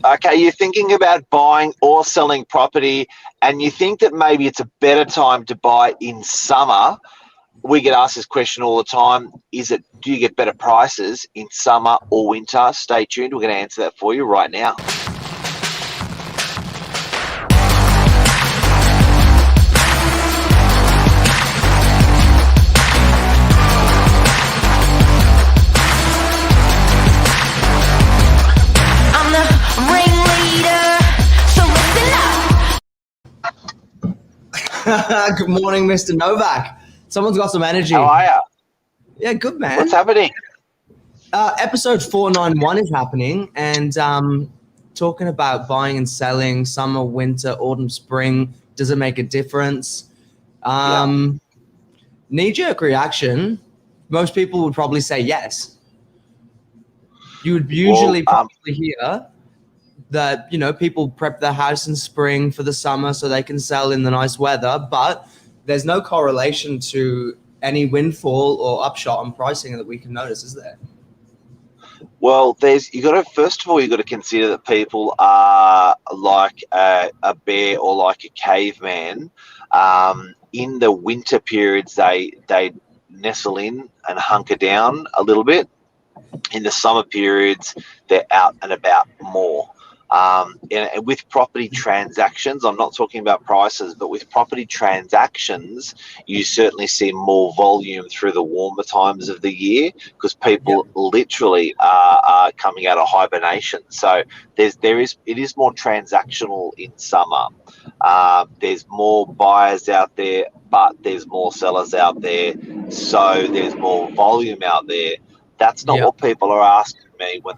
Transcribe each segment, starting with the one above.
Okay, you're thinking about buying or selling property, and you think that maybe it's a better time to buy in summer. We get asked this question all the time. Do you get better prices in summer or winter? Stay tuned. We're going to answer that for you right now. Good morning, Mr. Novak. Someone's got some energy. How are you? Yeah, good, man. What's happening? Episode 491 is happening, and talking about buying and selling, summer, winter, autumn, spring. Does it make a difference? Knee-jerk reaction, most people would probably say yes. You would usually probably hear that, people prep their house in spring for the summer so they can sell in the nice weather, but there's no correlation to any windfall or upshot on pricing that we can notice, is there? Well, you got to consider that people are like a bear or like a caveman. In the winter periods, they nestle in and hunker down a little bit. In the summer periods, they're out and about more. And with property transactions, I'm not talking about prices, but with property transactions, you certainly see more volume through the warmer times of the year because people literally are coming out of hibernation. So it is more transactional in summer. There's more buyers out there, but there's more sellers out there. So there's more volume out there. That's not what people are asking me when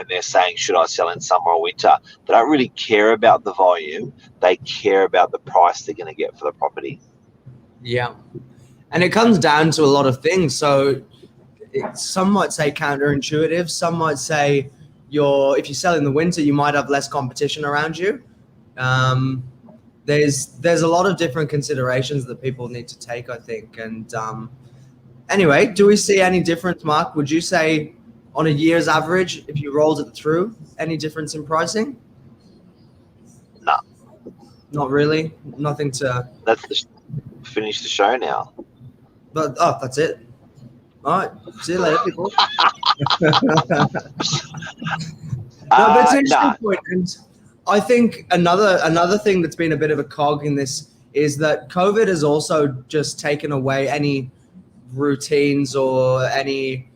they're saying, should I sell in summer or winter? They don't really care about the volume. They care about the price they're going to get for the property. Yeah. And it comes down to a lot of things. So some might say counterintuitive. Some might say if you sell in the winter, you might have less competition around you. There's a lot of different considerations that people need to take, I think. And anyway, do we see any difference, Mark? Would you say on a year's average, if you rolled it through, any difference in pricing? No. Not really? Nothing to... Finish the show now. But that's it. All right. See you later, people. No, but it's an interesting point. And I think another thing that's been a bit of a cog in this is that COVID has also just taken away any routines or any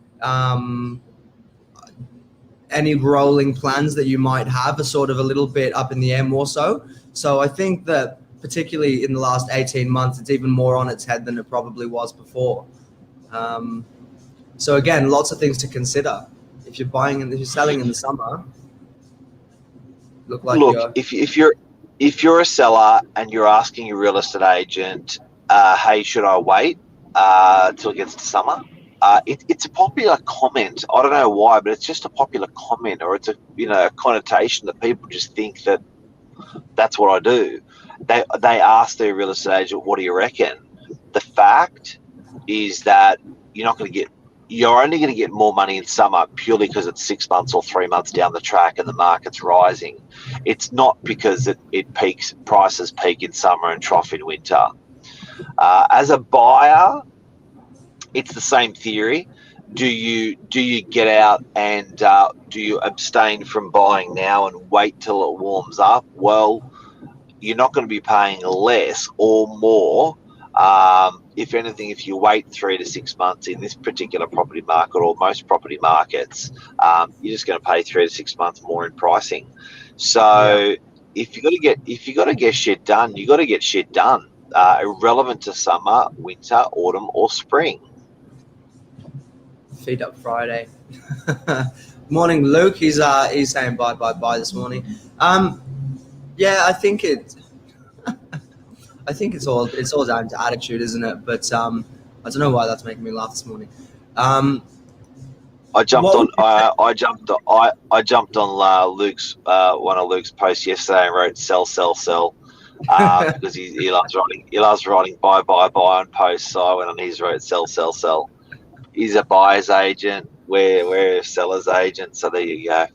rolling plans that you might have are sort of a little bit up in the air more so. So I think that particularly in the last 18 months, it's even more on its head than it probably was before. So again, lots of things to consider. If you're selling in the summer, if you're a seller and you're asking your real estate agent, hey, should I wait till it gets to summer? It's a popular comment. I don't know why, but it's just a popular comment, or it's a connotation that people just think that that's what I do. They ask their real estate agent, what do you reckon? The fact is that you're only going to get more money in summer purely because it's 6 months or 3 months down the track and the market's rising. It's not because prices peak in summer and trough in winter. As a buyer, it's the same theory. Do you get out and do you abstain from buying now and wait till it warms up? Well, you're not going to be paying less or more. If anything, if you wait 3 to 6 months in this particular property market or most property markets, you're just going to pay 3 to 6 months more in pricing. So if you got to get shit done, you got to get shit done, irrelevant to summer, winter, autumn, or spring. Feed up Friday. Morning, Luke. He's saying bye this morning. Yeah, I think it's all down to attitude, isn't it? But I don't know why that's making me laugh this morning. I jumped on Luke's one of Luke's posts yesterday and wrote sell because he loves writing buy on posts. So I went on his, wrote sell. He's a buyer's agent. We're a seller's agent. So there you go.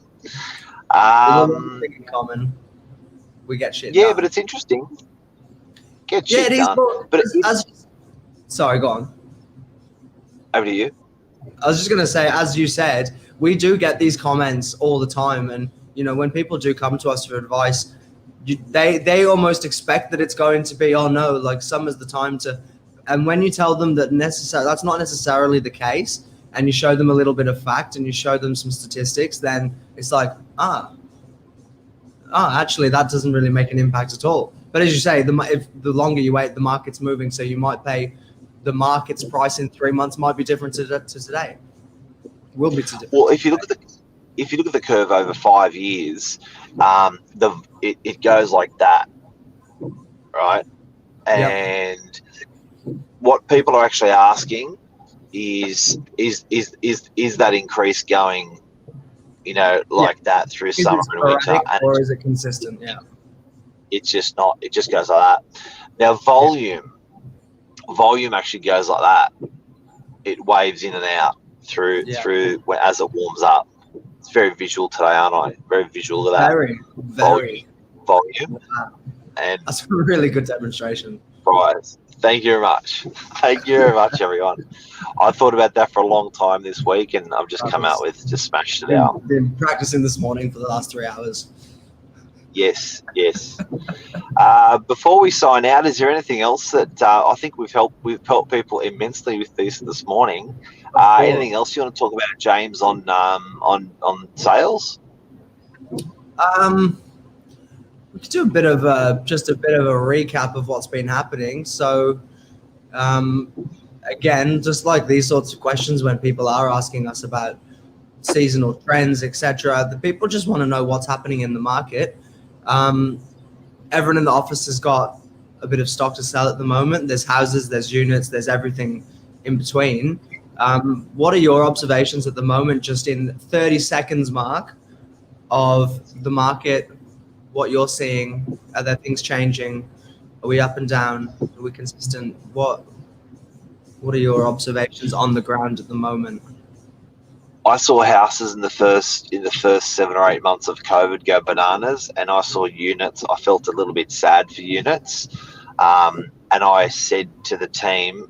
There's a lot of things in common. We get shit Yeah, done. but it's interesting. Get Yeah, shit it is. done. But But sorry, go on. over to you. I was just going to say, as you said, we do get these comments all the time. And, when people do come to us for advice, they almost expect that it's going to be, oh, no, like summer's the time to. And when you tell them that that's not necessarily the case, and you show them a little bit of fact and you show them some statistics, then it's like, actually, that doesn't really make an impact at all. But as you say, if the longer you wait, the market's moving. So you might pay the market's price in 3 months might be different to today. Will be too different. Well, if you look at the curve over 5 years, it goes like that, right? And what people are actually asking is that increase going, like that through summer and winter, or is it consistent? Yeah, it's just not. It just goes like that. Now, volume actually goes like that. It waves in and out through as it warms up. It's very visual today, aren't I? Very visual of that. Very. Volume. And that's a really good demonstration. Prize. Thank you very much. Thank you very much, everyone. I thought about that for a long time this week, and I've just smashed it out. Been practicing this morning for the last 3 hours. Yes. Before we sign out, is there anything else that I think we've helped people immensely with this morning? Anything else you want to talk about, James, on sales? We could do a bit of a recap of what's been happening. So, again, just like these sorts of questions, when people are asking us about seasonal trends, etc., the people just want to know what's happening in the market. Everyone in the office has got a bit of stock to sell at the moment. There's houses, there's units, there's everything in between. What are your observations at the moment, just in 30 seconds, Mark, of the market? What you're seeing? Are there things changing? Are we up and down? Are we consistent? What are your observations on the ground at the moment? I saw houses in the first 7 or 8 months of COVID go bananas, and I saw units. I felt a little bit sad for units, and I said to the team,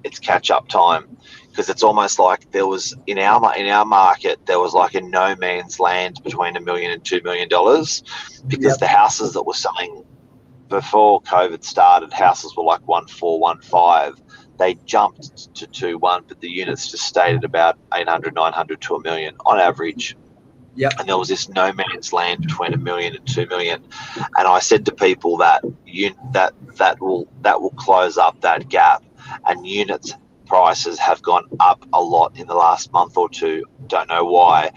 "It's catch-up time," because it's almost like there was in our market there was like a no man's land between $1 million and $2 million, because the houses that were selling before COVID started, houses were like 1.4, 1.5. They jumped to 2.1, but the units just stayed at about 800, 900 to $1 million on average. Yep. And there was this no man's land between $1 million and $2 million. And I said to people that will close up that gap, and units prices have gone up a lot in the last month or two. Don't know why,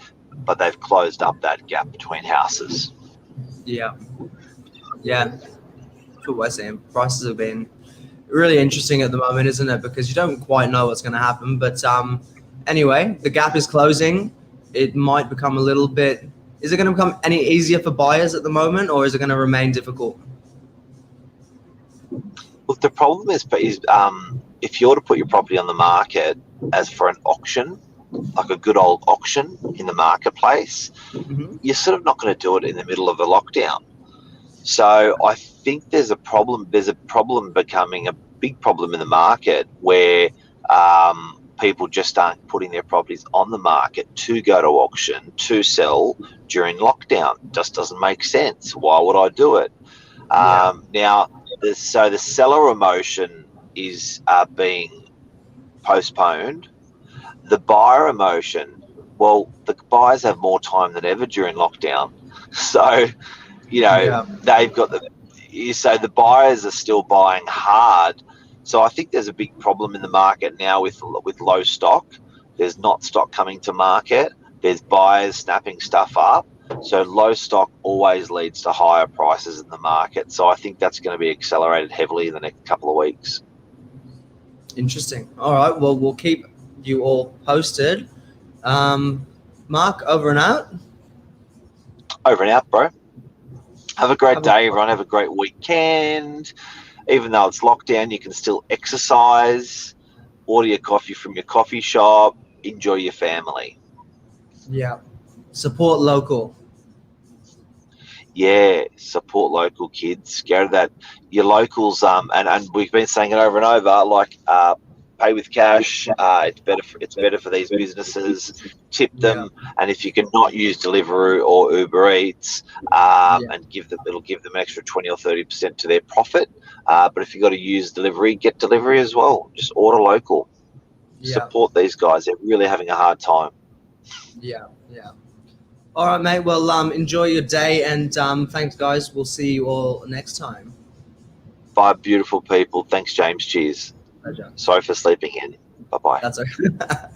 but they've closed up that gap between houses. Yeah. That's what we're saying. Prices have been really interesting at the moment, isn't it? Because you don't quite know what's going to happen. But anyway, the gap is closing. It might become a little bit. Is it going to become any easier for buyers at the moment, or is it going to remain difficult? Look, the problem is if you're to put your property on the market as for an auction, like a good old auction in the marketplace, you're sort of not going to do it in the middle of a lockdown. So I think there's a problem. There's a problem becoming a big problem in the market where people just aren't putting their properties on the market to go to auction to sell during lockdown. It just doesn't make sense. Why would I do it? Now, so the seller emotion is being postponed. The buyer emotion, well, the buyers have more time than ever during lockdown. So, they've got so the buyers are still buying hard. So I think there's a big problem in the market now with low stock. There's not stock coming to market. There's buyers snapping stuff up. So low stock always leads to higher prices in the market. So I think that's going to be accelerated heavily in the next couple of weeks. Interesting. All right. Well, we'll keep you all posted. Mark, over and out. Over and out, bro. Have a great day, everyone. Have a great weekend. Even though it's lockdown, you can still exercise, order your coffee from your coffee shop, enjoy your family. Yeah. Support local. Yeah, support local kids. Go to that your locals. And we've been saying it over and over. Like, pay with cash. It's better for these businesses. Tip Yeah. them, and if you can not use Deliveroo or Uber Eats, and it'll give them an extra 20 or 30% to their profit. But if you got to use delivery, get delivery as well. Just order local. Yeah. Support these guys. They're really having a hard time. Yeah. Yeah. All right, mate. Well, enjoy your day, and thanks, guys. We'll see you all next time. 5 beautiful people. Thanks, James. Cheers. Pleasure. Sorry for sleeping in. Bye bye. That's okay.